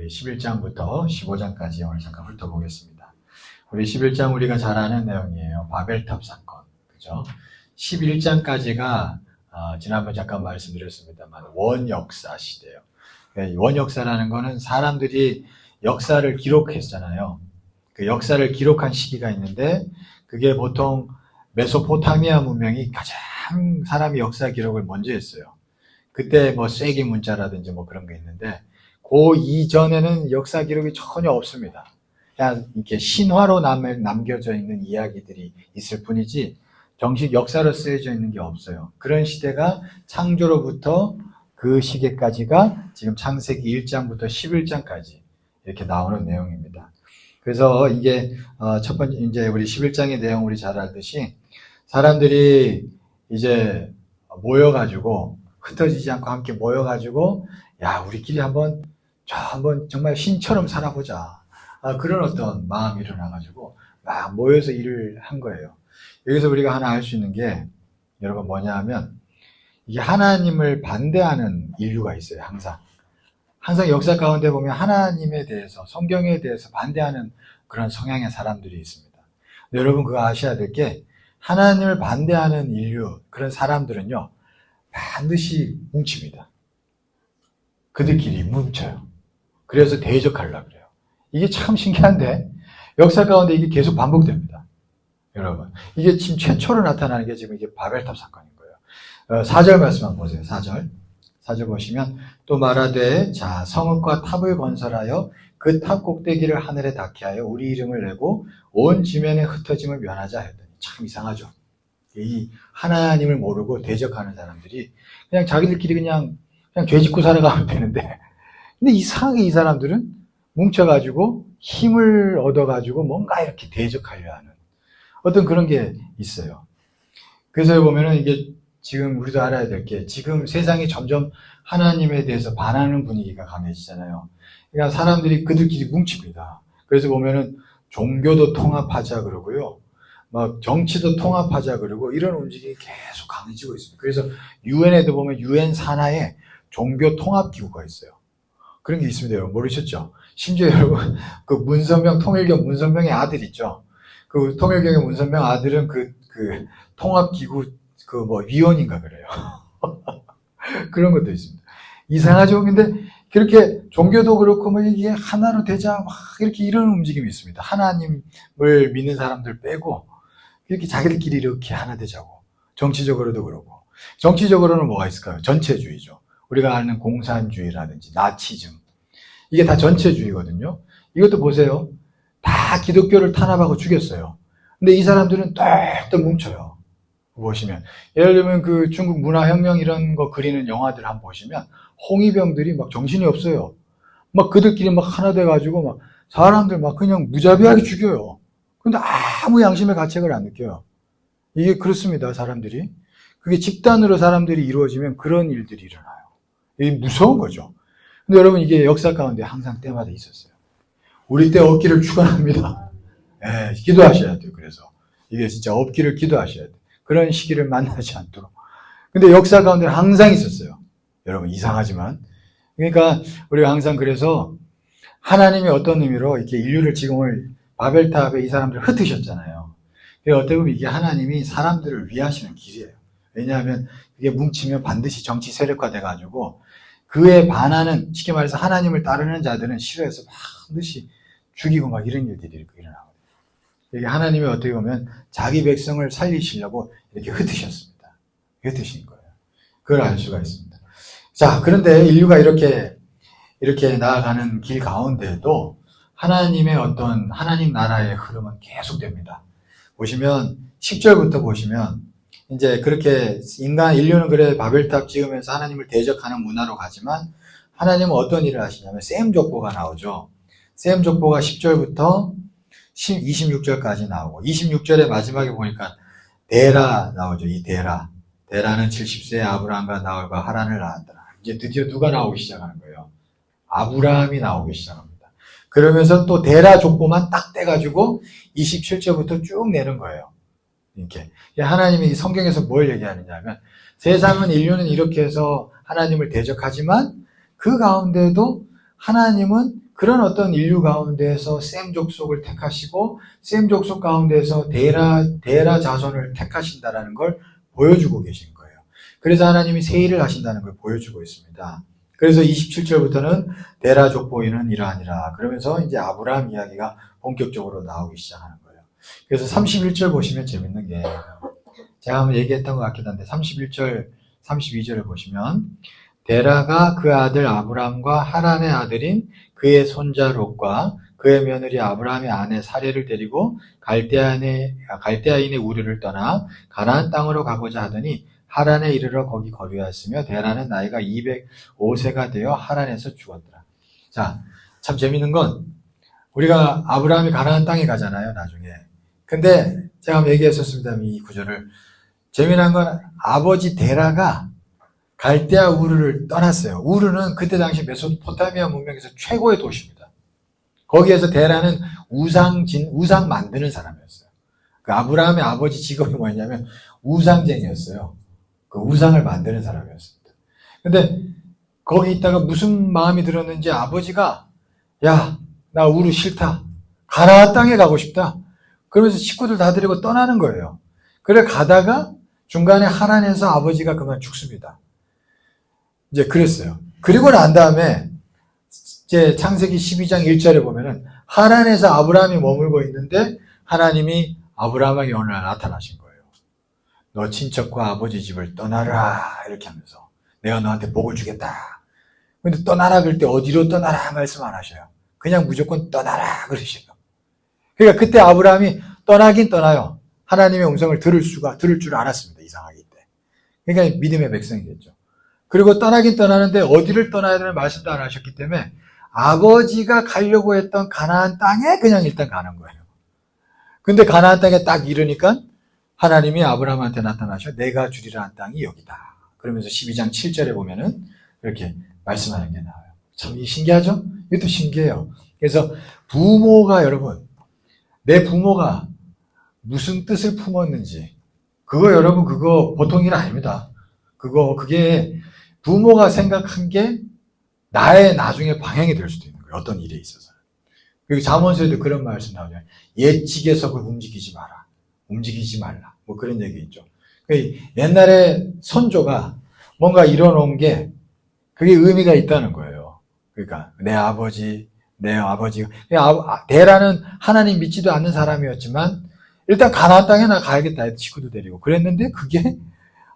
우리 11장부터 15장까지 오늘 잠깐 훑어보겠습니다. 우리 11장 우리가 잘 아는 내용이에요. 바벨탑 사건. 그죠? 11장까지가 지난번 잠깐 말씀드렸습니다만 원역사 시대예요. 원역사라는 거는 사람들이 역사를 기록했잖아요. 그 역사를 기록한 시기가 있는데 그게 보통 메소포타미아 문명이 가장 사람이 역사 기록을 먼저 했어요. 그때 뭐 쐐기 문자라든지 뭐 그런 게 있는데 그 이전에는 역사 기록이 전혀 없습니다. 그냥 이렇게 신화로 남겨져 있는 이야기들이 있을 뿐이지 정식 역사로 쓰여져 있는 게 없어요. 그런 시대가 창조로부터 그 시기까지가 지금 창세기 1장부터 11장까지 이렇게 나오는 내용입니다. 그래서 이게 첫 번째 이제 우리 11장의 내용 우리 잘 알듯이 사람들이 이제 모여가지고 흩어지지 않고 함께 모여가지고 야 우리끼리 한번 정말 신처럼 살아보자. 그런 어떤 마음이 일어나가지고 막 모여서 일을 한 거예요. 여기서 우리가 하나 알 수 있는 게 여러분 뭐냐 하면 이게 하나님을 반대하는 인류가 있어요. 항상 역사 가운데 보면 하나님에 대해서 성경에 대해서 반대하는 그런 성향의 사람들이 있습니다. 근데 여러분 그거 아셔야 될 게 하나님을 반대하는 인류 그런 사람들은요 반드시 뭉칩니다. 그들끼리 뭉쳐요. 그래서 대적하려고 그래요. 이게 참 신기한데 역사 가운데 이게 계속 반복됩니다. 여러분 이게 지금 최초로 나타나는 게 지금 이게 바벨탑 사건인 거예요. 4절 말씀 한번 보세요. 4절 보시면 또 말하되 자 성읍과 탑을 건설하여 그 탑 꼭대기를 하늘에 닿게 하여 우리 이름을 내고 온 지면에 흩어짐을 면하자 했더니 참 이상하죠. 이 하나님을 모르고 대적하는 사람들이 그냥 자기들끼리 그냥 죄 짓고 살아가면 되는데 근데 이상하게 이 사람들은 뭉쳐가지고 힘을 얻어가지고 뭔가 이렇게 대적하려 하는 어떤 그런 게 있어요. 그래서 보면은 이게 지금 우리도 알아야 될 게 지금 세상이 점점 하나님에 대해서 반하는 분위기가 강해지잖아요. 그러니까 사람들이 그들끼리 뭉칩니다. 그래서 보면은 종교도 통합하자 그러고요. 막 정치도 통합하자 그러고 이런 움직임이 계속 강해지고 있습니다. 그래서 유엔에도 보면 유엔 산하에 종교 통합 기구가 있어요. 그런 게 있습니다. 여러분 모르셨죠? 심지어 여러분 그 문선명 통일경 문선명의 아들 있죠. 그 통일경의 문선명 아들은 그 통합 기구 그 뭐 위원인가 그래요. 그런 것도 있습니다. 이상하죠? 근데 그렇게 종교도 그렇고 뭐 이게 하나로 되자 막 이렇게 이런 움직임이 있습니다. 하나님을 믿는 사람들 빼고 이렇게 자기들끼리 이렇게 하나 되자고. 정치적으로도 그렇고. 정치적으로는 뭐가 있을까요? 전체주의죠. 우리가 아는 공산주의라든지 나치즘. 이게 다 전체주의거든요. 이것도 보세요. 다 기독교를 탄압하고 죽였어요. 근데 이 사람들은 또 뭉쳐요. 보시면. 예를 들면 그 중국 문화혁명 이런 거 그리는 영화들 한번 보시면 홍위병들이 막 정신이 없어요. 막 그들끼리 막 하나 돼가지고 막 사람들 막 그냥 무자비하게 죽여요. 근데 아무 양심의 가책을 안 느껴요. 이게 그렇습니다, 사람들이. 그게 집단으로 사람들이 이루어지면 그런 일들이 일어나요. 이게 무서운 거죠. 근데 여러분 이게 역사 가운데 항상 때마다 있었어요. 우리 때 없기를 축원합니다. 예, 기도하셔야 돼요. 그래서 이게 진짜 없기를 기도하셔야 돼요. 그런 시기를 만나지 않도록. 근데 역사 가운데 항상 있었어요. 여러분 이상하지만. 그러니까 우리가 항상 그래서 하나님이 어떤 의미로 이렇게 인류를 지금을 바벨탑에 이 사람들을 흩으셨잖아요. 어떻게 보면 이게 하나님이 사람들을 위하시는 길이에요. 왜냐하면 이게 뭉치면 반드시 정치 세력화돼가지고 그에 반하는 쉽게 말해서 하나님을 따르는 자들은 싫어해서 반드시 죽이고 막 이런 일들이 일어나거든요. 이게 하나님이 어떻게 보면 자기 백성을 살리시려고 이렇게 흩으셨습니다. 흩으신 거예요. 그걸 알 수가 있습니다. 자, 그런데 인류가 이렇게 나아가는 길 가운데에도 하나님의 어떤 하나님 나라의 흐름은 계속됩니다. 보시면 10절부터 보시면 이제 그렇게 인류는 그래 바벨탑 지으면서 하나님을 대적하는 문화로 가지만 하나님은 어떤 일을 하시냐면 셈 족보가 나오죠. 셈 족보가 10절부터 26절까지 나오고 26절의 마지막에 보니까 데라 나오죠. 이 데라는 70세의 아브라함과 나홀과 하란을 낳았더라. 이제 드디어 누가 나오기 시작하는 거예요? 아브라함이 나오기 시작합니다. 그러면서 또 데라 족보만 딱 떼가지고 27절부터 쭉 내는 거예요. 이렇게 하나님이 성경에서 뭘 얘기하느냐 하면 세상은 인류는 이렇게 해서 하나님을 대적하지만 그 가운데도 하나님은 그런 어떤 인류 가운데에서 셈 족속을 택하시고 셈 족속 가운데에서 데라 자손을 택하신다라는 걸 보여주고 계신 거예요. 그래서 하나님이 새 일을 하신다는 걸 보여주고 있습니다. 그래서 27절부터는 데라 족보인은 이러하니라. 그러면서 이제 아브라함 이야기가 본격적으로 나오기 시작하는 거예요. 그래서 31절 보시면 재밌는 게 제가 한번 얘기했던 것 같긴 한데 31절, 32절을 보시면 데라가 그 아들 아브람과 하란의 아들인 그의 손자 롯과 그의 며느리 아브라함의 아내 사레를 데리고 갈대아인의 우르를 떠나 가나안 땅으로 가고자 하더니 하란에 이르러 거기 거류하였으며 데라는 나이가 205세가 되어 하란에서 죽었더라. 자, 참 재밌는 건 우리가 아브라함이 가나안 땅에 가잖아요, 나중에. 근데 제가 한번 얘기했었습니다, 이 구절을. 재미난 건 아버지 데라가 갈대아 우르를 떠났어요. 우르는 그때 당시 메소포타미아 문명에서 최고의 도시입니다. 거기에서 데라는 우상 만드는 사람이었어요. 그 아브라함의 아버지 직업이 뭐였냐면 우상쟁이였어요. 그 우상을 만드는 사람이었습니다. 근데 거기 있다가 무슨 마음이 들었는지 아버지가 야, 나 우르 싫다. 가나안 땅에 가고 싶다. 그러면서 식구들 다 데리고 떠나는 거예요. 그래 가다가 중간에 하란에서 아버지가 그만 죽습니다. 이제 그랬어요. 그리고 난 다음에 이제 창세기 12장 1절에 보면은 하란에서 아브라함이 머물고 있는데 하나님이 아브라함에게 어느 날 나타나신 거예요. 너 친척과 아버지 집을 떠나라 이렇게 하면서 내가 너한테 복을 주겠다. 근데 떠나라 그럴 때 어디로 떠나라 말씀 안 하셔요. 그냥 무조건 떠나라 그러셔요. 그러니까 그때 아브라함이 떠나긴 떠나요. 하나님의 음성을 들을 줄 알았습니다. 이상하기 때. 그러니까 믿음의 백성이겠죠. 그리고 떠나긴 떠나는데 어디를 떠나야 되는 말씀도 안 하셨기 때문에 아버지가 가려고 했던 가나안 땅에 그냥 일단 가는 거예요. 근데 가나안 땅에 딱 이르니까 하나님이 아브라함한테 나타나셔 내가 주리라 한 땅이 여기다. 그러면서 12장 7절에 보면은 이렇게 말씀하는 게 나와요. 참 신기하죠? 이것도 신기해요. 그래서 부모가 여러분 내 부모가 무슨 뜻을 품었는지 그거 여러분 그거 보통 일 아닙니다. 그게 부모가 생각한 게 나의 나중에 방향이 될 수도 있는 거예요. 어떤 일에 있어서. 그리고 잠언서에도 그런 말씀 나오잖아요. 예측에서 움직이지 마라. 움직이지 말라. 뭐 그런 얘기 있죠. 옛날에 선조가 뭔가 이뤄놓은 게 그게 의미가 있다는 거예요. 그러니까 내 아버지가 데라는 하나님 믿지도 않는 사람이었지만 일단 가나안 땅에 나 가야겠다. 친구도 데리고 그랬는데 그게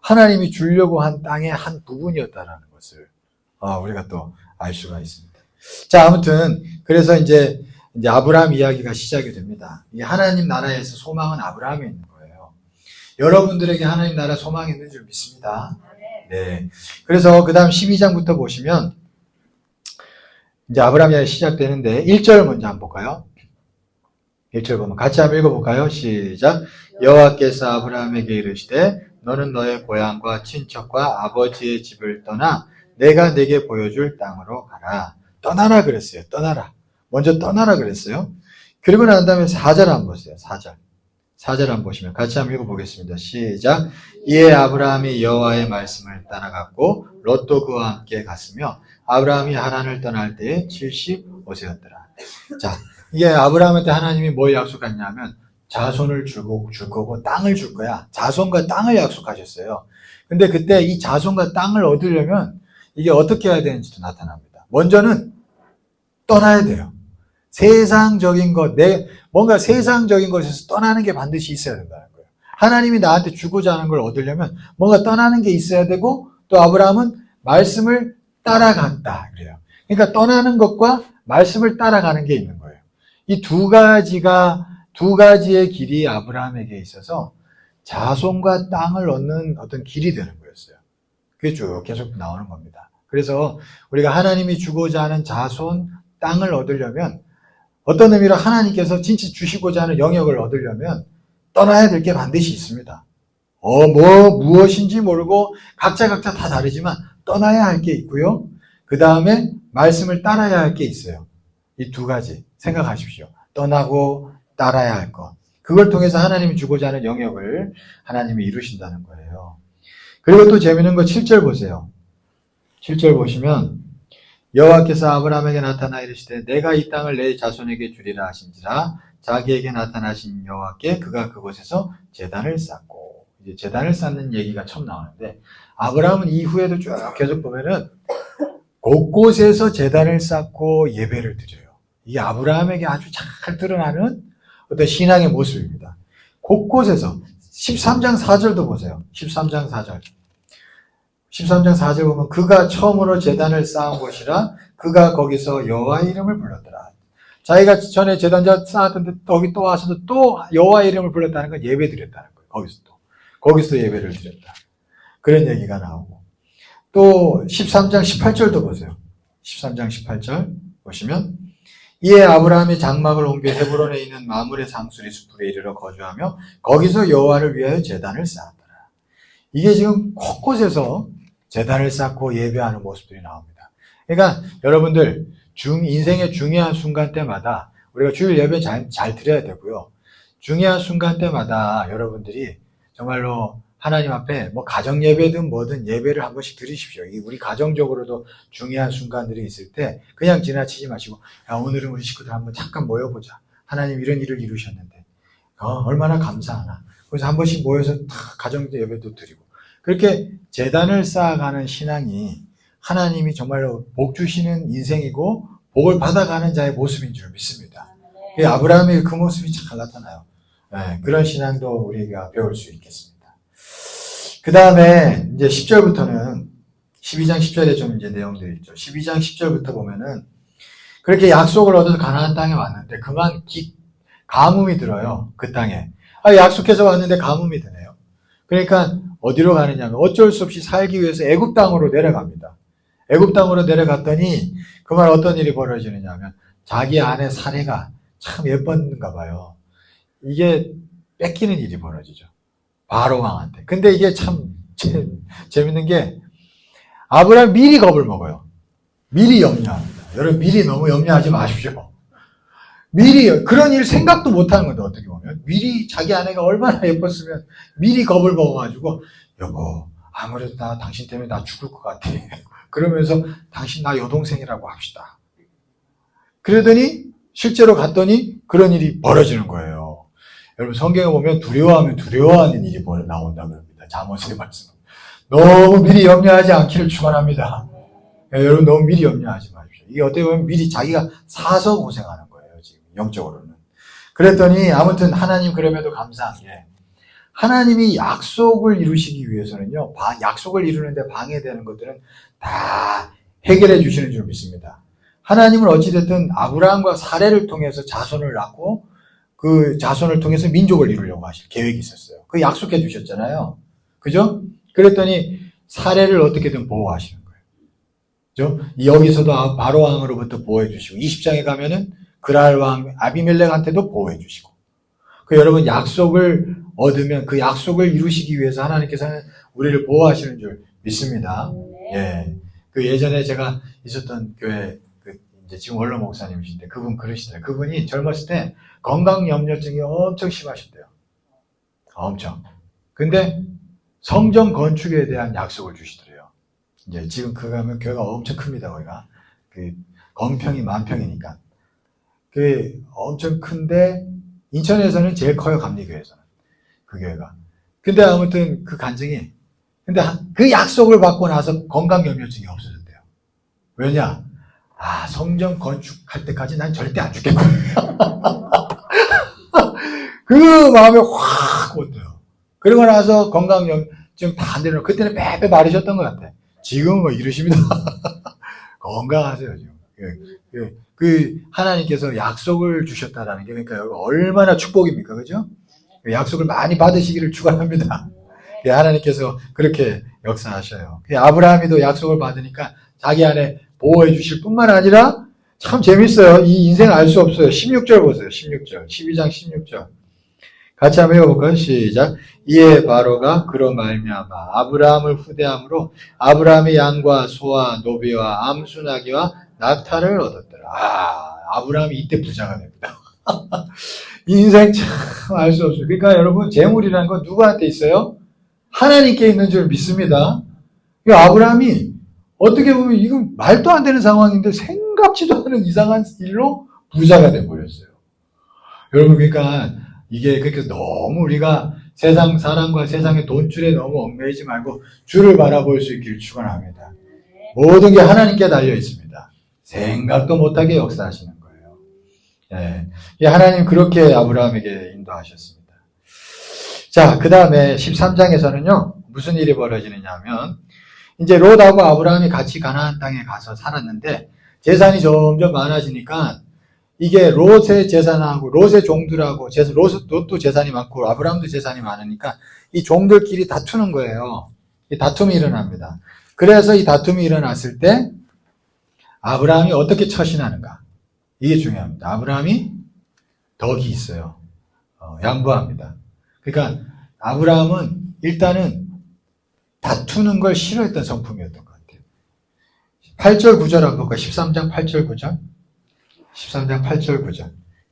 하나님이 주려고 한 땅의 한 부분이었다라는 것을 우리가 또 알 수가 있습니다. 자, 아무튼 그래서 이제 아브라함 이야기가 시작이 됩니다. 이게 하나님 나라에서 소망은 아브라함에 있는 거예요. 여러분들에게 하나님 나라 소망이 있는 줄 믿습니다. 네. 그래서 그 다음 12장부터 보시면 이제 아브라함 이야기 시작되는데 1절 먼저 한번 볼까요? 1절 보면 같이 한번 읽어볼까요? 시작. 여호와께서 아브라함에게 이르시되 너는 너의 고향과 친척과 아버지의 집을 떠나 내가 네게 보여줄 땅으로 가라. 떠나라 그랬어요. 떠나라. 먼저 떠나라 그랬어요. 그리고 난 다음에 4절 한번 보세요. 4절 한번 보시면 같이 한번 읽어보겠습니다. 시작. 이에 아브라함이 여호와의 말씀을 따라갔고 롯도 그와 함께 갔으며 아브라함이 하란을 떠날 때에 75세였더라. 자, 이게 아브라함한테 하나님이 뭘 약속했냐면 자손을 줄 거고 땅을 줄 거야. 자손과 땅을 약속하셨어요. 근데 그때 이 자손과 땅을 얻으려면 이게 어떻게 해야 되는지도 나타납니다. 먼저는 떠나야 돼요. 세상적인 것, 뭔가 세상적인 것에서 떠나는 게 반드시 있어야 된다는 거예요. 하나님이 나한테 주고자 하는 걸 얻으려면 뭔가 떠나는 게 있어야 되고 또 아브라함은 말씀을 따라간다. 그래요. 그러니까 떠나는 것과 말씀을 따라가는 게 있는 거예요. 이 두 가지의 길이 아브라함에게 있어서 자손과 땅을 얻는 어떤 길이 되는 거였어요. 그게 쭉 계속 나오는 겁니다. 그래서 우리가 하나님이 주고자 하는 자손, 땅을 얻으려면 어떤 의미로 하나님께서 진짜 주시고자 하는 영역을 얻으려면 떠나야 될 게 반드시 있습니다. 무엇인지 모르고 각자 다 다르지만 떠나야 할 게 있고요. 그 다음에 말씀을 따라야 할 게 있어요. 이 두 가지 생각하십시오. 떠나고 따라야 할 것. 그걸 통해서 하나님이 주고자 하는 영역을 하나님이 이루신다는 거예요. 그리고 또 재미있는 거 7절 보세요. 7절 보시면 여호와께서 아브라함에게 나타나 이르시되 내가 이 땅을 내 자손에게 주리라 하신지라 자기에게 나타나신 여호와께 그가 그곳에서 제단을 쌓고 이제 제단을 쌓는 얘기가 처음 나오는데 아브라함은 이후에도 쭉 계속 보면은 곳곳에서 제단을 쌓고 예배를 드려요. 이게 아브라함에게 아주 잘 드러나는 어떤 신앙의 모습입니다. 곳곳에서 13장 4절도 보세요. 13장 4절. 13장 4절 보면 그가 처음으로 제단을 쌓은 곳이라 그가 거기서 여호와의 이름을 불렀더라. 자기가 전에 제단자 쌓았던데 거기 또 와서도 또 여호와의 이름을 불렀다는 건 예배 드렸다는 거예요. 거기서 예배를 드렸다. 그런 얘기가 나오고 또 13장 18절도 보세요. 13장 18절 보시면 이에 아브라함이 장막을 옮겨 헤브론에 있는 마므레 상수리 숲으로 이르러 거주하며 거기서 여호와를 위하여 제단을 쌓았더라. 이게 지금 곳곳에서 제단을 쌓고 예배하는 모습들이 나옵니다. 그러니까 여러분들 인생의 중요한 순간 때마다 우리가 주일 예배 잘 드려야 되고요. 중요한 순간 때마다 여러분들이 정말로 하나님 앞에 뭐 가정 예배든 뭐든 예배를 한 번씩 드리십시오. 우리 가정적으로도 중요한 순간들이 있을 때 그냥 지나치지 마시고 야, 오늘은 우리 식구들 한번 잠깐 모여보자. 하나님 이런 일을 이루셨는데 얼마나 감사하나. 그래서 한 번씩 모여서 가정 예배도 드리고 그렇게 제단을 쌓아가는 신앙이 하나님이 정말로 복 주시는 인생이고 복을 받아가는 자의 모습인 줄 믿습니다. 아브라함의 그 모습이 잘 나타나요. 네, 그런 신앙도 우리가 배울 수 있겠습니다. 그 다음에 이제 10절부터는 12장 10절에 좀 이제 내용들이 있죠. 12장 10절부터 보면은 그렇게 약속을 얻어서 가나안 땅에 왔는데 그만 가뭄이 들어요. 그 땅에. 약속해서 왔는데 가뭄이 드네요. 그러니까 어디로 가느냐면 어쩔 수 없이 살기 위해서 애굽 땅으로 내려갑니다. 애굽 땅으로 내려갔더니 그만 어떤 일이 벌어지느냐 하면 자기 아내 사레가 참 예뻤는가 봐요. 이게 뺏기는 일이 벌어지죠. 바로 왕한테. 근데 이게 참 재밌는 게 아브라함 미리 겁을 먹어요. 미리 염려합니다. 여러분 미리 너무 염려하지 마십시오. 미리 그런 일 생각도 못하는 건데 어떻게 보면 미리 자기 아내가 얼마나 예뻤으면 미리 겁을 먹어가지고 여보 아무래도 당신 때문에 나 죽을 것 같아. 그러면서 당신 나 여동생이라고 합시다. 그러더니 실제로 갔더니 그런 일이 벌어지는 거예요. 여러분 성경에 보면 두려워하면 두려워하는 일이 나온다고 합니다. 잠언의 말씀. 너무 미리 염려하지 않기를 축원합니다. 여러분 너무 미리 염려하지 마십시오. 이게 어떻게 보면 미리 자기가 사서 고생하는 거예요. 지금 영적으로는. 그랬더니 아무튼 하나님 그럼에도 감사한 게 하나님이 약속을 이루시기 위해서는요. 약속을 이루는데 방해되는 것들은 다 해결해 주시는 줄 믿습니다. 하나님은 어찌됐든 아브라함과 사레를 통해서 자손을 낳고 그 자손을 통해서 민족을 이루려고 하실 계획이 있었어요. 그 약속해 주셨잖아요. 그죠? 그랬더니 사레를 어떻게든 보호하시는 거예요. 그죠? 여기서도 바로 왕으로부터 보호해 주시고 20장에 가면은 그랄 왕 아비멜렉한테도 보호해 주시고 여러분 약속을 얻으면 그 약속을 이루시기 위해서 하나님께서는 우리를 보호하시는 줄 믿습니다. 예. 예전에 제가 있었던 교회 이제 지금 원로 목사님이신데 그분 그러시더라고요. 그분이 젊었을 때 건강 염려증이 엄청 심하셨대요. 엄청. 근데 성전 건축에 대한 약속을 주시더래요. 이제 지금 그거 가면 교회가 엄청 큽니다. 거기가 건평이 만평이니까. 엄청 큰데 인천에서는 제일 커요. 감리교회에서는 그 교회가. 근데 아무튼 그 간증이 근데 그 약속을 받고 나서 건강 염려증이 없어졌대요. 왜냐? 성전 건축할 때까지 난 절대 안 죽겠구나. 그 마음에 확 왔대요. 그러고 나서 건강 염려증 다 안 되는 그때는 빼빼 마르셨던 것 같아. 지금은 뭐 이러십니다. 건강하세요, 지금. 하나님께서 약속을 주셨다라는 게 그러니까 얼마나 축복입니까? 그죠? 약속을 많이 받으시기를 축원합니다. 하나님께서 그렇게 역사하셔요. 아브라함이도 약속을 받으니까 자기 안에 보호해 주실 뿐만 아니라 참 재밌어요. 이 인생 알 수 없어요. 16절 보세요. 16절. 12장 16절. 같이 한번 읽어볼까요? 시작. 이에 바로가 그로 말미암아 아브라함을 후대함으로 아브라함의 양과 소와 노비와 암수나기와 낙타를 얻었더라. 아브라함이 이때 부자가 됩니다. 인생 참 알 수 없어요. 그러니까 여러분 재물이라는 건 누구한테 있어요? 하나님께 있는 줄 믿습니다. 아브라함이 어떻게 보면 이건 말도 안 되는 상황인데 생각지도 않은 이상한 일로 부자가 돼버렸어요. 여러분, 그러니까 이게 그렇게 너무 우리가 세상 사람과 세상의 돈줄에 너무 얽매이지 말고 주를 바라볼 수 있기를 축원합니다. 모든 게 하나님께 달려 있습니다. 생각도 못하게 역사하시는 거예요. 예, 하나님 그렇게 아브라함에게 인도하셨습니다. 자, 그 다음에 13장에서는요, 무슨 일이 벌어지느냐 하면, 이제 롯하고 아브라함이 같이 가나안 땅에 가서 살았는데, 재산이 점점 많아지니까, 이게 롯의 재산하고, 롯의 종들하고, 롯도 재산이 많고, 아브라함도 재산이 많으니까, 이 종들끼리 다투는 거예요. 이 다툼이 일어납니다. 그래서 이 다툼이 일어났을 때, 아브라함이 어떻게 처신하는가? 이게 중요합니다. 아브라함이 덕이 있어요. 양보합니다. 그러니까 아브라함은 일단은 다투는 걸 싫어했던 성품이었던 것 같아요. 8절 9절 한번 볼까요? 13장 8절 9절. 13장 8절 9절.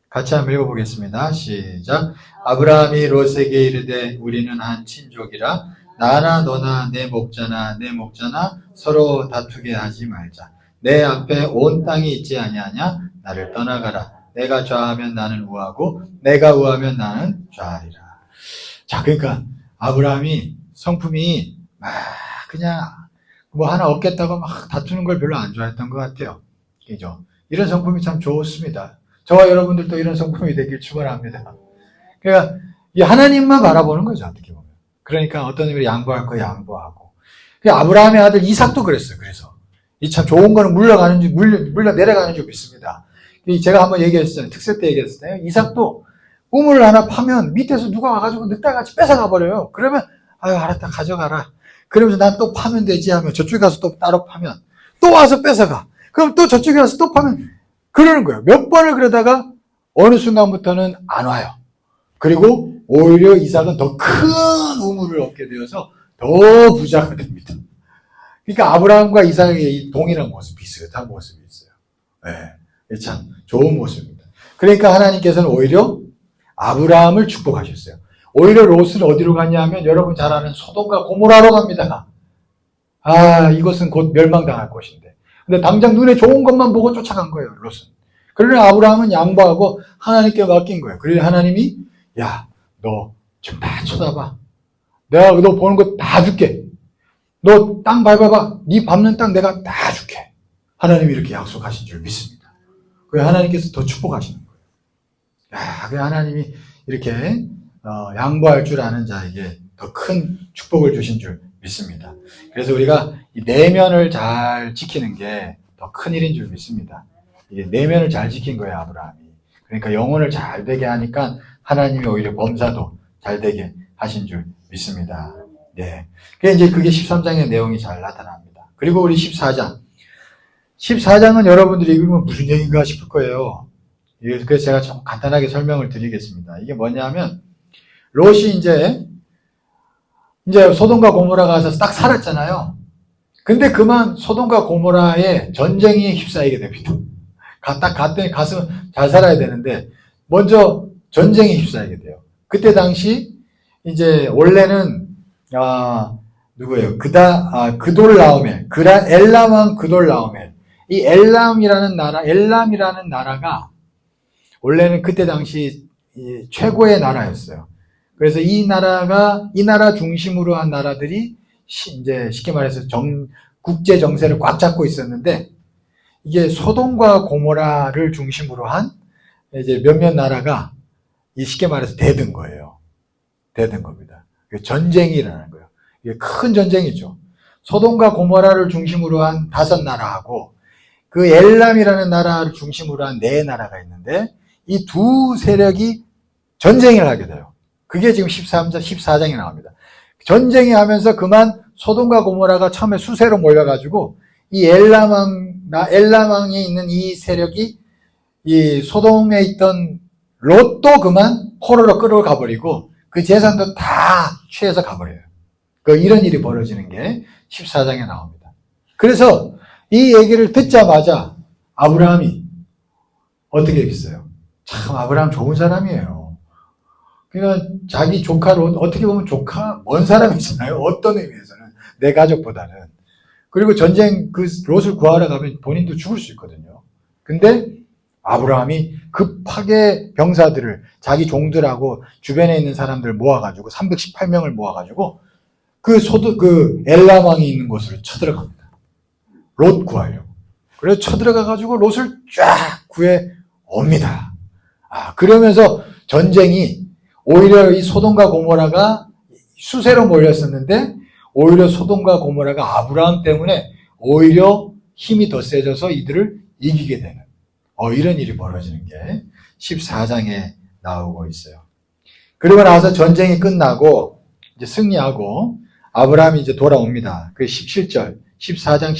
같이 한번 읽어보겠습니다. 시작. 아브라함이 롯에게 이르되 우리는 한 친족이라 나나 너나 내 목자나 내 목자나 서로 다투게 하지 말자. 내 앞에 온 땅이 있지 아니하냐? 나를 떠나가라. 내가 좌하면 나는 우하고 내가 우하면 나는 좌하리라. 자, 그러니까 아브라함이 성품이 막 그냥 뭐 하나 얻겠다고 막 다투는 걸 별로 안 좋아했던 것 같아요. 그죠? 이런 성품이 참 좋습니다. 저와 여러분들도 이런 성품이 되길 축원합니다. 그러니까 이 하나님만 바라보는 거죠, 어떻게 보면. 그러니까 어떤 의미로 양보할 거 양보하고. 아브라함의 아들 이삭도 그랬어요. 그래서 이 참 좋은 거는 물러 내려가는 줄 믿습니다. 제가 한번 얘기했잖아요. 특세 때 얘기했어요. 이삭도 우물 하나 파면 밑에서 누가 와가지고 늑대같이 뺏어가 버려요. 그러면 아유 알았다 가져가라. 그러면서 난 또 파면 되지 하면 저쪽에 가서 또 따로 파면 또 와서 뺏어가. 그럼 또 저쪽에 가서 또 파면 그러는 거예요. 몇 번을 그러다가 어느 순간부터는 안 와요. 그리고 오히려 이삭은 더 큰 우물을 얻게 되어서 더 부자가 됩니다. 그러니까 아브라함과 이삭의 이 동일한 모습, 비슷한 모습이 있어요. 네, 참 좋은 모습입니다. 그러니까 하나님께서는 오히려 아브라함을 축복하셨어요. 오히려 롯은 어디로 갔냐면 여러분 잘 아는 소돔과 고모라로 갑니다. 아, 이것은 곧 멸망당할 곳인데. 근데 당장 눈에 좋은 것만 보고 쫓아간 거예요, 롯은. 그러나 아브라함은 양보하고 하나님께 맡긴 거예요. 그래서 하나님이 야, 너 좀 다 쳐다봐. 내가 너 보는 거 다 줄게. 너 땅 밟아봐. 네 밟는 땅 내가 다 줄게. 하나님이 이렇게 약속하신 줄 믿습니다. 그래서 하나님께서 더 축복하시는 거예요. 야, 그 하나님이 이렇게 양보할 줄 아는 자에게 더 큰 축복을 주신 줄 믿습니다. 그래서 우리가 이 내면을 잘 지키는 게 더 큰 일인 줄 믿습니다. 이게 내면을 잘 지킨 거예요, 아브라함이. 그러니까 영혼을 잘 되게 하니까 하나님이 오히려 범사도 잘 되게 하신 줄 믿습니다. 네. 그게 13장의 내용이 잘 나타납니다. 그리고 우리 14장. 14장은 여러분들이 읽으면 무슨 얘기인가 싶을 거예요. 그래서 제가 좀 간단하게 설명을 드리겠습니다. 이게 뭐냐면, 롯이 이제 소돔과 고모라 가서 딱 살았잖아요. 근데 그만 소돔과 고모라의 전쟁에 휩싸이게 됩니다. 딱 갔더니 가서 잘 살아야 되는데, 먼저 전쟁에 휩싸이게 돼요. 그때 당시, 이제, 원래는, 누구예요? 그돌라오멜. 엘람왕 그돌라오멜. 이 엘람이라는 나라가, 원래는 그때 당시 최고의 나라였어요. 그래서 이 나라 중심으로 한 나라들이 이제 쉽게 말해서 국제 정세를 꽉 잡고 있었는데, 이게 소돔과 고모라를 중심으로 한 이제 몇몇 나라가 쉽게 말해서 대든 거예요. 대든 겁니다. 전쟁이 일어나는 거예요. 이게 큰 전쟁이죠. 소돔과 고모라를 중심으로 한 5나라하고 그 엘람이라는 나라를 중심으로 한 4나라가 있는데 이 두 세력이 전쟁을 하게 돼요. 그게 지금 14장에 나옵니다. 전쟁이 하면서 그만 소돔과 고모라가 처음에 수세로 몰려가지고 이 엘람왕에 있는 이 세력이 이 소돔에 있던 롯도 그만 포로로 끌어가 버리고 그 재산도 다 취해서 가버려요. 이런 일이 벌어지는 게 14장에 나옵니다. 그래서 이 얘기를 듣자마자 아브라함이 어떻게 했어요? 참 아브라함 좋은 사람이에요. 그러니까 자기 조카 롯, 어떻게 보면 조카 먼 사람이잖아요. 어떤 의미에서는 내 가족보다는. 그리고 전쟁 그 롯을 구하러 가면 본인도 죽을 수 있거든요. 근데 아브라함이 급하게 병사들을 자기 종들하고 주변에 있는 사람들 모아가지고 318명을 모아가지고 그 엘람 왕이 있는 곳으로 쳐들어갑니다. 롯 구하려고. 그래서 쳐들어가가지고 롯을 쫙 구해 옵니다. 그러면서 전쟁이 오히려 이 소돔과 고모라가 수세로 몰렸었는데 오히려 소돔과 고모라가 아브라함 때문에 오히려 힘이 더 세져서 이들을 이기게 되는 이런 일이 벌어지는 게 14장에 나오고 있어요. 그리고 나서 전쟁이 끝나고 이제 승리하고 아브라함이 이제 돌아옵니다. 그 17절, 14장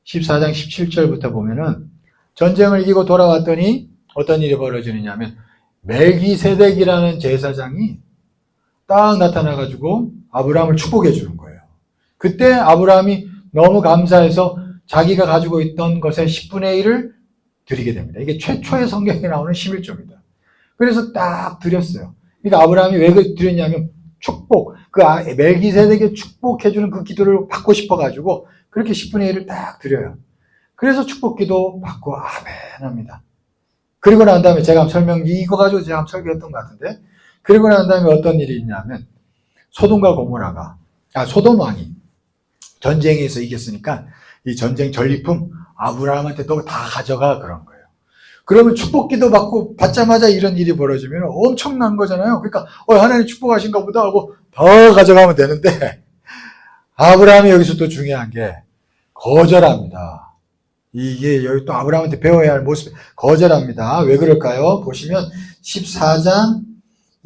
17절부터 보면은 전쟁을 이기고 돌아왔더니 어떤 일이 벌어지느냐 하면 멜기세덱이라는 제사장이 딱 나타나가지고 아브라함을 축복해 주는 거예요. 그때 아브라함이 너무 감사해서 자기가 가지고 있던 것의 10분의 1을 드리게 됩니다. 이게 최초의 성경에 나오는 11조입니다. 그래서 딱 드렸어요. 그러니까 아브라함이 왜 드렸냐면 축복, 그 멜기세덱의 축복해주는 그 기도를 받고 싶어가지고 그렇게 10분의 1을 딱 드려요. 그래서 축복기도 받고 아멘 합니다. 그리고 난 다음에 제가 이거 가지고 제가 설교했던 것 같은데, 그리고 난 다음에 어떤 일이 있냐면 소돔과 고모라가 소돔 왕이 전쟁에서 이겼으니까 이 전쟁 전리품 아브라함한테 또 다 가져가 그런 거예요. 그러면 축복기도 받고 받자마자 이런 일이 벌어지면 엄청난 거잖아요. 그러니까 하나님 축복하신가 보다 하고 더 가져가면 되는데 아브라함이 여기서 또 중요한 게 거절합니다. 이게 여기 또 아브라함한테 배워야 할 모습 거절합니다. 왜 그럴까요? 보시면 14장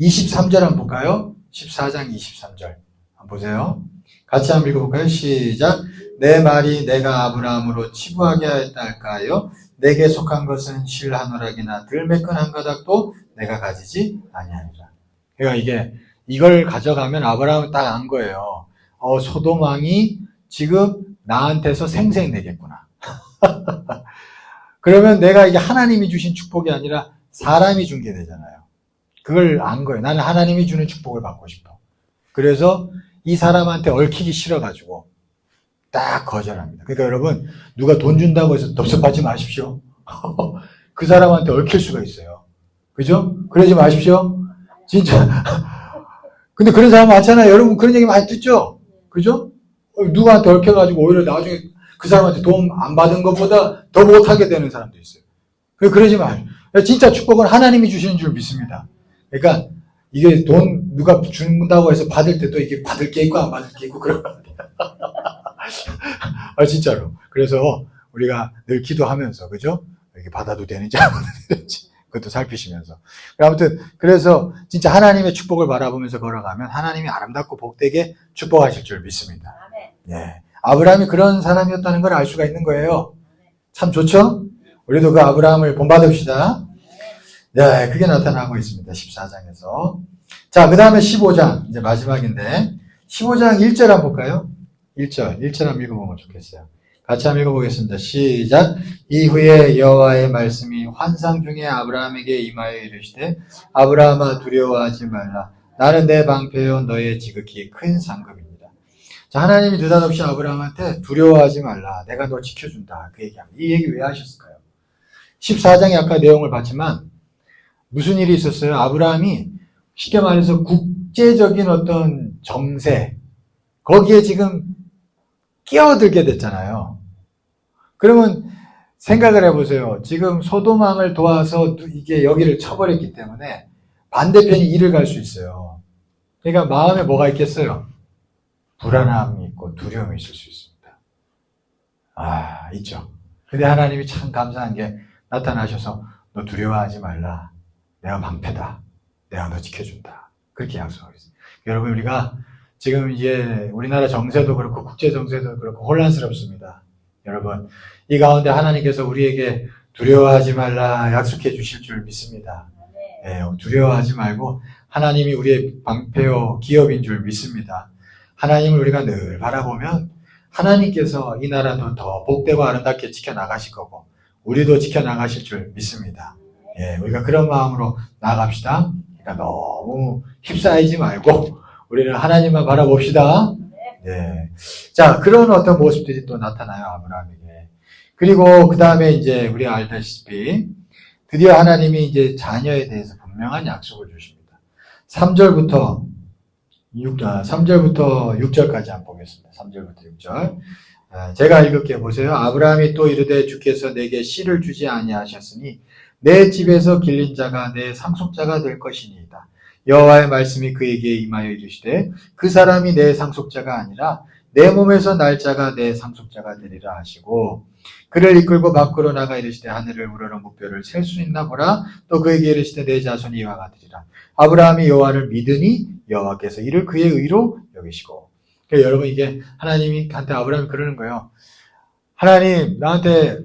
23절 한번 볼까요? 14장 23절 한번 보세요. 같이 한번 읽어볼까요? 시작. 내 말이 내가 아브라함으로 치부하게 하였다 할까요? 내게 속한 것은 실 한 오락이나 들매끈 한 가닥도 내가 가지지 아니하니라. 그러니까 이걸 가져가면 아브라함은 딱 안 거예요. 소돔 왕이 지금 나한테서 생색 내겠구나. 그러면 내가 이게 하나님이 주신 축복이 아니라 사람이 준 게 되잖아요. 그걸 안 거예요. 나는 하나님이 주는 축복을 받고 싶어. 그래서 이 사람한테 얽히기 싫어가지고 딱 거절합니다. 그러니까 여러분, 누가 돈 준다고 해서 덥섭하지 마십시오. 그 사람한테 얽힐 수가 있어요. 그죠? 그러지 마십시오. 진짜. 근데 그런 사람 많잖아요. 여러분 그런 얘기 많이 듣죠? 그죠? 누구한테 얽혀가지고 오히려 나중에 그 사람한테 도움 안 받은 것보다 더 못하게 되는 사람도 있어요. 그러지 마요. 진짜 축복은 하나님이 주시는 줄 믿습니다. 그러니까 이게 돈 누가 준다고 해서 받을 때도 이게 받을 게 있고 안 받을 게 있고 그런 거 같아요. 진짜로. 그래서 우리가 늘 기도하면서, 그죠? 이게 받아도 되는지 안 받아도 되는지 그것도 살피시면서. 아무튼 그래서 진짜 하나님의 축복을 바라보면서 걸어가면 하나님이 아름답고 복되게 축복하실 줄 믿습니다. 예. 아브라함이 그런 사람이었다는 걸 알 수가 있는 거예요. 참 좋죠? 우리도 그 아브라함을 본받읍시다. 네, 그게 나타나고 있습니다. 14장에서. 자, 그 다음에 15장, 이제 마지막인데, 15장 1절 한번 볼까요? 1절 한번 읽어보면 좋겠어요. 같이 한번 읽어보겠습니다. 시작. 이후에 여호와의 말씀이 환상 중에 아브라함에게 임하여 이르시되, 아브라함아 두려워하지 말라. 나는 내 방패요 너의 지극히 큰 상급입니다. 자, 하나님이 느닷없이 아브라함한테 두려워하지 말라. 내가 너 지켜준다. 그 얘기합니다. 이 얘기 왜 하셨을까요? 14장에 아까 내용을 봤지만, 무슨 일이 있었어요? 아브라함이 쉽게 말해서 국제적인 어떤 정세, 거기에 지금 끼어들게 됐잖아요. 그러면 생각을 해보세요. 지금 소돔 왕을 도와서 이게 여기를 쳐버렸기 때문에 반대편이 이를 갈 수 있어요. 그러니까 마음에 뭐가 있겠어요? 불안함이 있고 두려움이 있을 수 있습니다. 있죠. 근데 하나님이 참 감사한 게 나타나셔서 너 두려워하지 말라. 내가 방패다. 내가 너 지켜준다. 그렇게 약속하고 있어요. 여러분, 우리가 지금 이제 우리나라 정세도 그렇고 국제 정세도 그렇고 혼란스럽습니다. 여러분, 이 가운데 하나님께서 우리에게 두려워하지 말라 약속해 주실 줄 믿습니다. 네, 두려워하지 말고 하나님이 우리의 방패요 기업인 줄 믿습니다. 하나님을 우리가 늘 바라보면 하나님께서 이 나라도 더 복되고 아름답게 지켜나가실 거고 우리도 지켜나가실 줄 믿습니다. 예, 우리가 그런 마음으로 나아갑시다. 그러니까 너무 휩싸이지 말고 우리는 하나님만 바라봅시다. 네. 자, 그런 어떤 모습들이 또 나타나요, 아브라함에게. 그리고 그 다음에 이제 우리가 알다시피 드디어 하나님이 이제 자녀에 대해서 분명한 약속을 주십니다. 3절부터 6절까지 한번 보겠습니다. 3절부터 6절. 제가 읽을게요. 보세요. 아브라함이 또 이르되 주께서 내게 씨를 주지 아니하셨으니 내 집에서 길린 자가 내 상속자가 될 것이니이다. 여호와의 말씀이 그에게 임하여 이르시되 그 사람이 내 상속자가 아니라 내 몸에서 날 자가 내 상속자가 되리라 하시고 그를 이끌고 밖으로 나가 이르시되 하늘을 우러러 무뼈를 셀 수 있나 보라. 또 그에게 이르시되 내 자손이 이와 같으리라. 아브라함이 여호와를 믿으니 여호와께서 이를 그의 의로 여기시고. 그러니까 여러분 이게 하나님이 한테 아브라함이 그러는 거예요. 하나님 나한테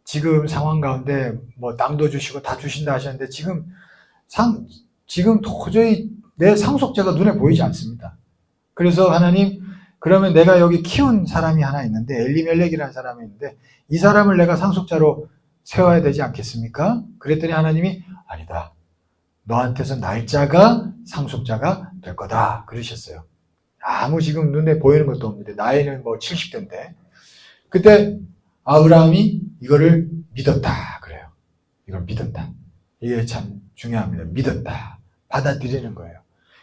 지금 상황 가운데 뭐 땅도 주시고 다 주신다 하셨는데 지금 도저히 내 상속자가 눈에 보이지 않습니다. 그래서 하나님 그러면 내가 여기 키운 사람이 하나 있는데 엘리멜렉이라는 사람이 있는데 이 사람을 내가 상속자로 세워야 되지 않겠습니까? 그랬더니 하나님이 아니다. 너한테서 날짜가 상속자가 될 거다. 그러셨어요. 아무 지금 눈에 보이는 것도 없는데 나이는 뭐 70대인데 그때 아브라함이 이거를 믿었다 그래요. 이걸 믿었다. 이게 참 중요합니다. 믿었다. 받아들이는 거예요.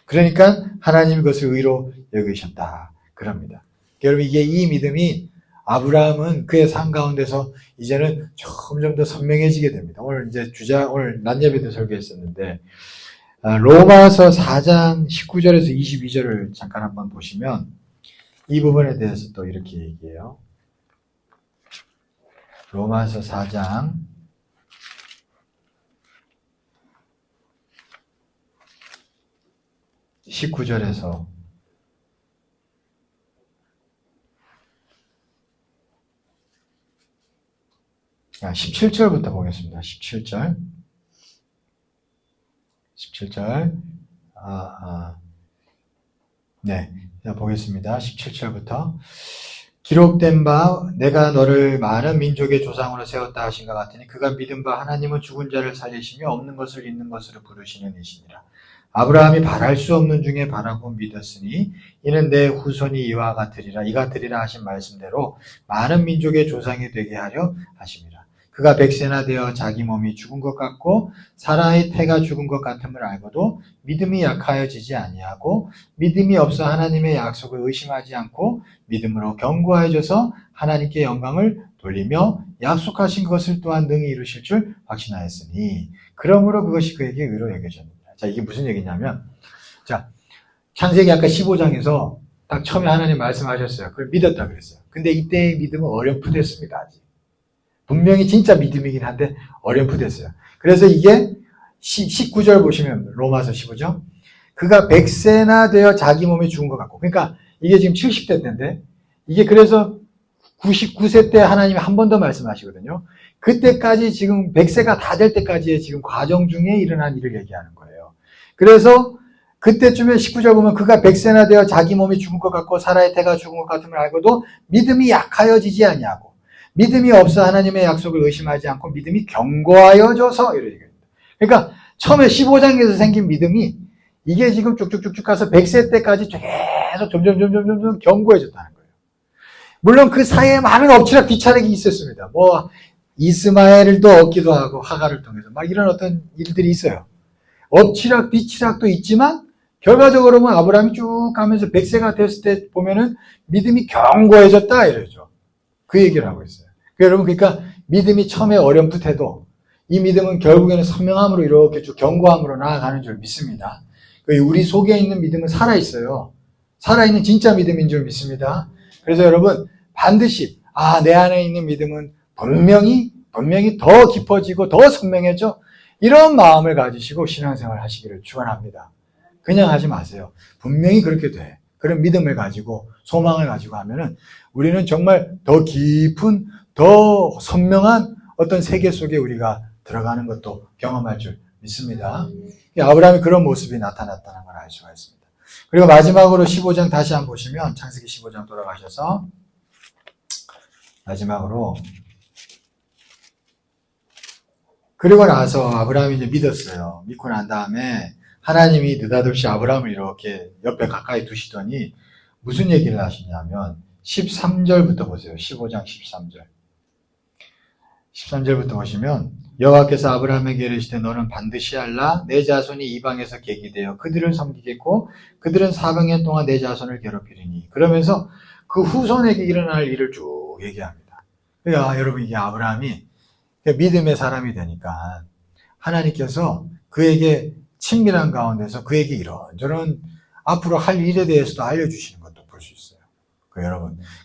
그러니까 하나님이 그것을 의로 여기셨다. 그럽니다. 여러분 이게 이 믿음이 아브라함은 그의 삶 가운데서 이제는 점점 더 선명해지게 됩니다. 오늘 이제 오늘 낮 예배도 설교했었는데 로마서 4장 19절에서 22절을 잠깐 한번 보시면 이 부분에 대해서 또 이렇게 얘기해요. 로마서 4장 19절에서 17절부터 보겠습니다. 17절. 네. 자, 보겠습니다. 17절부터. 기록된 바 내가 너를 많은 민족의 조상으로 세웠다 하신 것 같으니 그가 믿은 바 하나님은 죽은 자를 살리시며 없는 것을 있는 것으로 부르시는 이시니라. 아브라함이 바랄 수 없는 중에 바라고 믿었으니 이는 내 후손이 이와 같으리라 하신 말씀대로 많은 민족의 조상이 되게 하려 하심이라. 그가 100세나 되어 자기 몸이 죽은 것 같고 사라의 태가 죽은 것 같음을 알고도 믿음이 약하여지지 아니하고 믿음이 없어 하나님의 약속을 의심하지 않고 믿음으로 견고해져서 하나님께 영광을 돌리며 약속하신 것을 또한 능히 이루실 줄 확신하였으니 그러므로 그것이 그에게 의로 여겨졌느니라. 자, 이게 무슨 얘기냐면 자, 창세기 아까 15장에서 딱 처음에 하나님 말씀하셨어요. 그걸 믿었다 그랬어요. 근데 이때의 믿음은 어렴풋했습니다. 아직. 분명히 진짜 믿음이긴 한데 어렴풋했어요. 그래서 이게 19절 보시면 로마서 15죠. 그가 100세나 되어 자기 몸이 죽은 것 같고 그러니까 이게 지금 70대 때인데 이게 그래서 99세 때 하나님이 한 번 더 말씀하시거든요. 그때까지 지금 100세가 다 될 때까지의 지금 과정 중에 일어난 일을 얘기하는 거예요. 그래서 그때쯤에 19절 보면 그가 100세나 되어 자기 몸이 죽은 것 같고 사라의 태가 죽은 것 같음을 알고도 믿음이 약하여지지 아니하고 믿음이 없어 하나님의 약속을 의심하지 않고 믿음이 견고하여져서 이런 얘기입니다. 그러니까 처음에 15장에서 생긴 믿음이 이게 지금 쭉쭉쭉쭉 가서 100세 때까지 계속 점점 견고해졌다는 거예요. 물론 그 사이에 많은 엎치락 뒤치락이 있었습니다. 뭐 이스마엘도 얻기도 하고 하가를 통해서 막 이런 어떤 일들이 있어요. 엎치락 뒤치락도 있지만 결과적으로 보면 아브라함이 쭉 가면서 100세가 됐을 때 보면은 믿음이 견고해졌다 이러죠. 그 얘기를 하고 있어요. 여러분 그러니까 믿음이 처음에 어렴풋해도 이 믿음은 결국에는 선명함으로 이렇게 쭉 견고함으로 나아가는 줄 믿습니다. 우리 속에 있는 믿음은 살아있어요. 살아있는 진짜 믿음인 줄 믿습니다. 그래서 여러분 반드시 내 안에 있는 믿음은 분명히 더 깊어지고 더 선명해져 이런 마음을 가지시고 신앙생활 하시기를 축원합니다. 그냥 하지 마세요. 분명히 그렇게 돼. 그런 믿음을 가지고 소망을 가지고 하면은 우리는 정말 더 깊은 더 선명한 어떤 세계 속에 우리가 들어가는 것도 경험할 줄 믿습니다. 아브라함이 그런 모습이 나타났다는 걸 알 수가 있습니다. 그리고 마지막으로 15장 다시 한번 보시면 창세기 15장 돌아가셔서 마지막으로 그리고 나서 아브라함이 이제 믿었어요. 믿고 난 다음에 하나님이 느닷없이 아브라함을 이렇게 옆에 가까이 두시더니 무슨 얘기를 하시냐면 13절부터 보세요. 15장 13절. 13절부터 보시면 여호와께서 아브라함에게 이르시되 너는 반드시 알라 내 자손이 이방에서 계기되어 그들을 섬기겠고 그들은 400년 동안 내 자손을 괴롭히리니 그러면서 그 후손에게 일어날 일을 쭉 얘기합니다. 그러니까 여러분 이게 아브라함이 믿음의 사람이 되니까 하나님께서 그에게 친밀한 가운데서 그에게 이런저런 앞으로 할 일에 대해서도 알려주시는 것도 볼 수 있어요.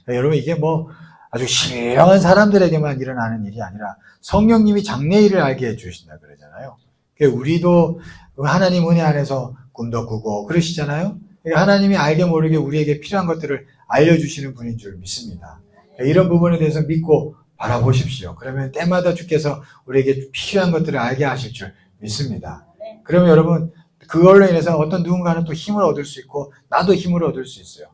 여러분 이게 뭐 아주 신령한 사람들에게만 일어나는 일이 아니라 성령님이 장래일을 알게 해주신다 그러잖아요. 우리도 하나님 은혜 안에서 꿈도 꾸고 그러시잖아요. 하나님이 알게 모르게 우리에게 필요한 것들을 알려주시는 분인 줄 믿습니다. 이런 부분에 대해서 믿고 바라보십시오. 그러면 때마다 주께서 우리에게 필요한 것들을 알게 하실 줄 믿습니다. 그러면 여러분 그걸로 인해서 어떤 누군가는 또 힘을 얻을 수 있고 나도 힘을 얻을 수 있어요.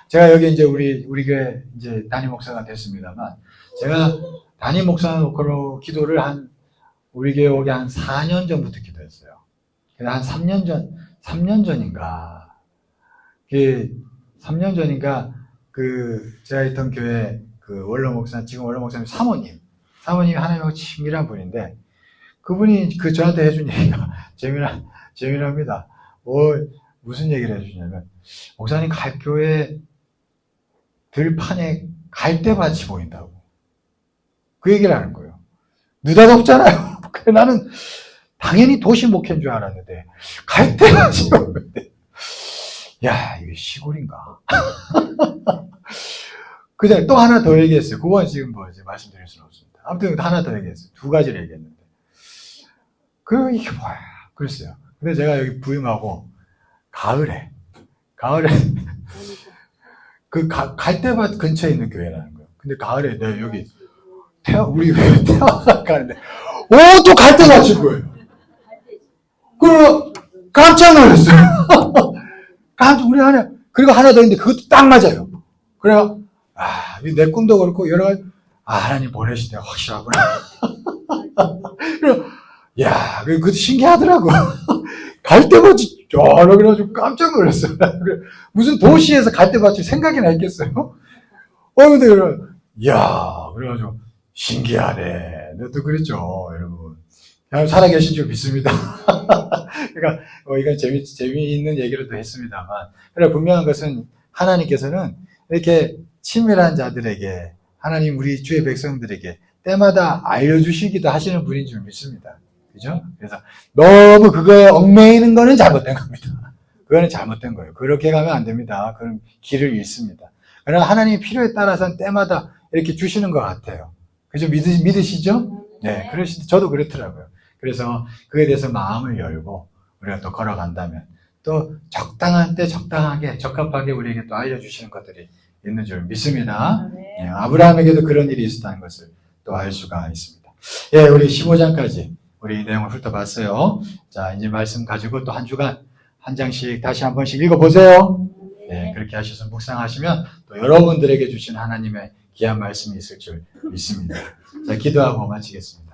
제가 여기 이제 우리 교회 이제 담임 목사가 됐습니다만, 제가 담임 목사 놓고 기도를 우리 교회 오기 한 4년 전부터 기도했어요. 한 3년 전인가, 3년 전인가, 제가 있던 교회 원로 목사, 지금 원로 목사님 사모님이 하나님하고 친밀한 분인데, 그분이 저한테 해준 얘기가 재미납니다. 무슨 얘기를 해주냐면, 목사님 교회 들판에 갈대밭이 보인다고. 그 얘기를 하는 거예요. 느닷없잖아요. 나는 당연히 도시 목회인 줄 알았는데, 갈대밭이 보이는데, 야, 이게 시골인가? 그 전에 또 하나 더 얘기했어요. 그건 지금 말씀드릴 수는 없습니다. 아무튼 하나 더 얘기했어요. 2가지를 얘기했는데. 이게 뭐야? 그랬어요. 근데 제가 여기 부임하고, 가을에 갈대밭 근처에 있는 교회라는 거예요. 근데 가을에 내가 여기 우리 교회 태화가 가는데 또 갈대밭인 거예요. 그리고 깜짝 놀랐어요. 우리 그리고 하나 더 있는데 그것도 딱 맞아요. 그래요. 내 꿈도 그렇고 여러 가지 하나님 보내신 데 확실하구나. 그것도 신기하더라고. 갈대밭이 그래가지고 깜짝 놀랐어요. 무슨 도시에서 갈대밭이 생각이나 있겠어요? 근데 그래가지고 신기하네. 또 그랬죠, 여러분. 그냥 살아계신 줄 믿습니다. 그러니까 이건 재미있는 얘기를 또 했습니다만, 그래 분명한 것은 하나님께서는 이렇게 친밀한 자들에게 하나님 우리 주의 백성들에게 때마다 알려주시기도 하시는 분인 줄 믿습니다. 그죠? 그래서 너무 그거에 얽매이는 거는 잘못된 겁니다. 그거는 잘못된 거예요. 그렇게 가면 안 됩니다. 그럼 길을 잃습니다. 그러나 하나님의 필요에 따라서는 때마다 이렇게 주시는 것 같아요. 그죠? 믿으시죠? 네, 저도 그렇더라고요. 그래서 그에 대해서 마음을 열고 우리가 또 걸어간다면 또 적당한 때 적당하게 적합하게 우리에게 또 알려주시는 것들이 있는 줄 믿습니다. 네, 아브라함에게도 그런 일이 있었다는 것을 또 알 수가 있습니다. 우리 15장까지 우리 내용을 훑어봤어요. 자, 이제 말씀 가지고 또 한 주간 한 장씩 다시 한 번씩 읽어보세요. 네, 그렇게 하셔서 묵상하시면 또 여러분들에게 주신 하나님의 귀한 말씀이 있을 줄 믿습니다. 자, 기도하고 마치겠습니다.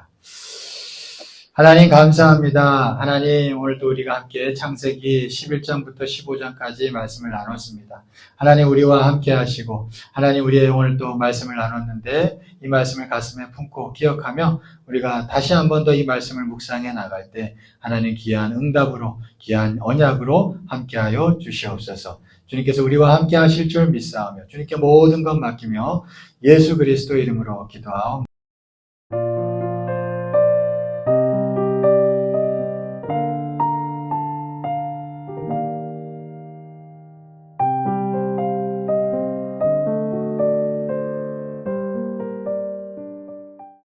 하나님 감사합니다. 하나님 오늘도 우리가 함께 창세기 11장부터 15장까지 말씀을 나눴습니다. 하나님 우리와 함께 하시고 하나님 우리의 오늘도 말씀을 나눴는데 이 말씀을 가슴에 품고 기억하며 우리가 다시 한 번 더 이 말씀을 묵상해 나갈 때 하나님 귀한 응답으로 귀한 언약으로 함께하여 주시옵소서. 주님께서 우리와 함께 하실 줄 믿사오며 주님께 모든 것 맡기며 예수 그리스도 이름으로 기도하옵나이다.